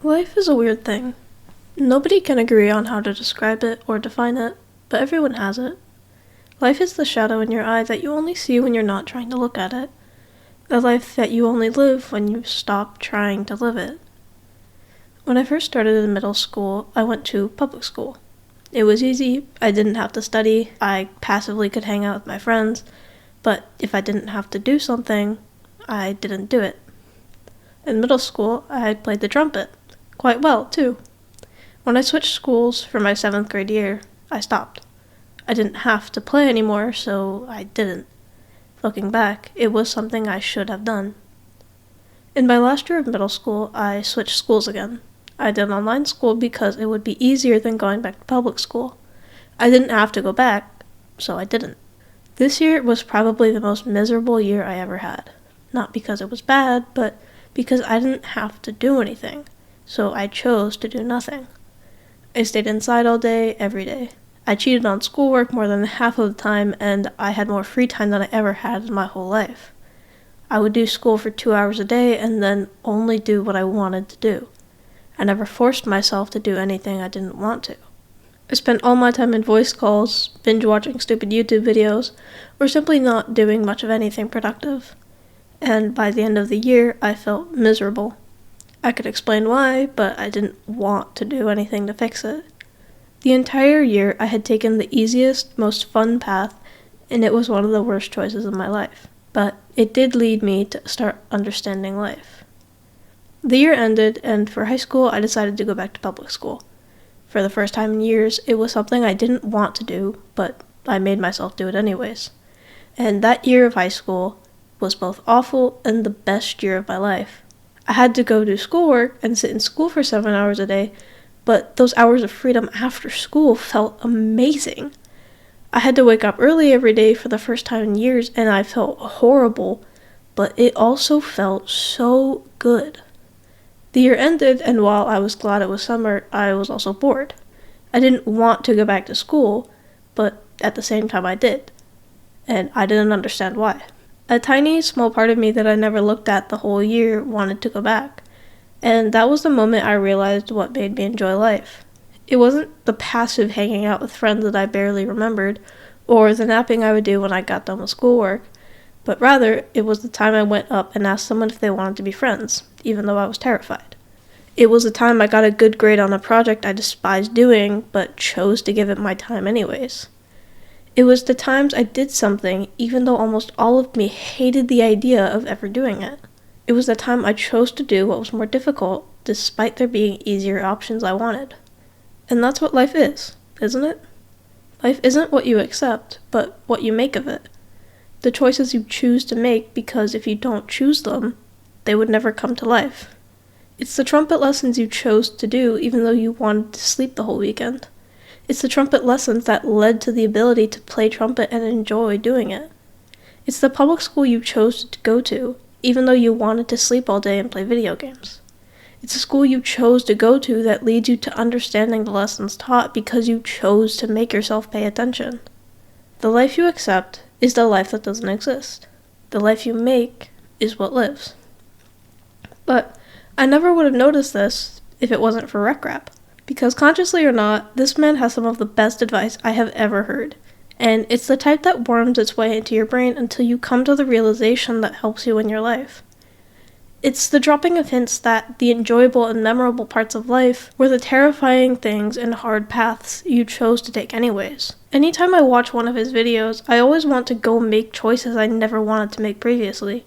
Life is a weird thing. Nobody can agree on how to describe it or define it, but everyone has it. Life is the shadow in your eye that you only see when you're not trying to look at it. The life that you only live when you stop trying to live it. When I first started in middle school, I went to public school. It was easy, I didn't have to study, I passively could hang out with my friends, but if I didn't have to do something, I didn't do it. In middle school, I played the trumpet. Quite well, too. When I switched schools for my 7th grade year, I stopped. I didn't have to play anymore, so I didn't. Looking back, it was something I should have done. In my last year of middle school, I switched schools again. I did online school because it would be easier than going back to public school. I didn't have to go back, so I didn't. This year was probably the most miserable year I ever had. Not because it was bad, but because I didn't have to do anything, so I chose to do nothing. I stayed inside all day, every day. I cheated on schoolwork more than half of the time, and I had more free time than I ever had in my whole life. I would do school for 2 hours a day and then only do what I wanted to do. I never forced myself to do anything I didn't want to. I spent all my time in voice calls, binge watching stupid YouTube videos, or simply not doing much of anything productive. And by the end of the year, I felt miserable. I could explain why, but I didn't want to do anything to fix it. The entire year, I had taken the easiest, most fun path, and it was one of the worst choices of my life. But it did lead me to start understanding life. The year ended, and for high school, I decided to go back to public school. For the first time in years, it was something I didn't want to do, but I made myself do it anyways. And that year of high school was both awful and the best year of my life. I had to go do schoolwork and sit in school for 7 hours a day, but those hours of freedom after school felt amazing. I had to wake up early every day for the first time in years, and I felt horrible, but it also felt so good. The year ended, and while I was glad it was summer, I was also bored. I didn't want to go back to school, but at the same time I did, and I didn't understand why. A tiny, small part of me that I never looked at the whole year wanted to go back, and that was the moment I realized what made me enjoy life. It wasn't the passive hanging out with friends that I barely remembered, or the napping I would do when I got done with schoolwork, but rather, it was the time I went up and asked someone if they wanted to be friends, even though I was terrified. It was the time I got a good grade on a project I despised doing, but chose to give it my time anyways. It was the times I did something, even though almost all of me hated the idea of ever doing it. It was the time I chose to do what was more difficult, despite there being easier options I wanted. And that's what life is, isn't it? Life isn't what you accept, but what you make of it. The choices you choose to make, because if you don't choose them, they would never come to life. It's the trumpet lessons you chose to do even though you wanted to sleep the whole weekend. It's the trumpet lessons that led to the ability to play trumpet and enjoy doing it. It's the public school you chose to go to, even though you wanted to sleep all day and play video games. It's a school you chose to go to that leads you to understanding the lessons taught because you chose to make yourself pay attention. The life you accept is the life that doesn't exist. The life you make is what lives. But I never would have noticed this if it wasn't for Rec Rap. Because consciously or not, this man has some of the best advice I have ever heard. And it's the type that worms its way into your brain until you come to the realization that helps you in your life. It's the dropping of hints that the enjoyable and memorable parts of life were the terrifying things and hard paths you chose to take anyways. Anytime I watch one of his videos, I always want to go make choices I never wanted to make previously.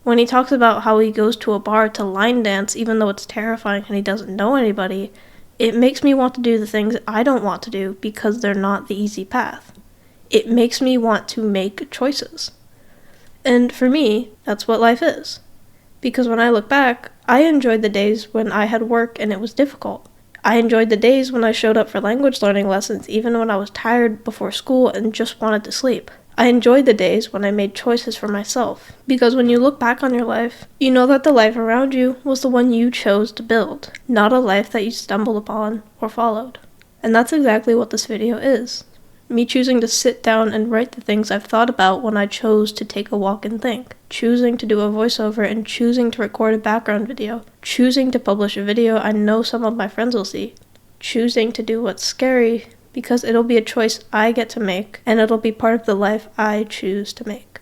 When he talks about how he goes to a bar to line dance even though it's terrifying and he doesn't know anybody, it makes me want to do the things I don't want to do because they're not the easy path. It makes me want to make choices. And for me, that's what life is. Because when I look back, I enjoyed the days when I had work and it was difficult. I enjoyed the days when I showed up for language learning lessons even when I was tired before school and just wanted to sleep. I enjoyed the days when I made choices for myself. Because when you look back on your life, you know that the life around you was the one you chose to build, not a life that you stumbled upon or followed. And that's exactly what this video is. Me choosing to sit down and write the things I've thought about when I chose to take a walk and think. Choosing to do a voiceover and choosing to record a background video. Choosing to publish a video I know some of my friends will see. Choosing to do what's scary because it'll be a choice I get to make and it'll be part of the life I choose to make.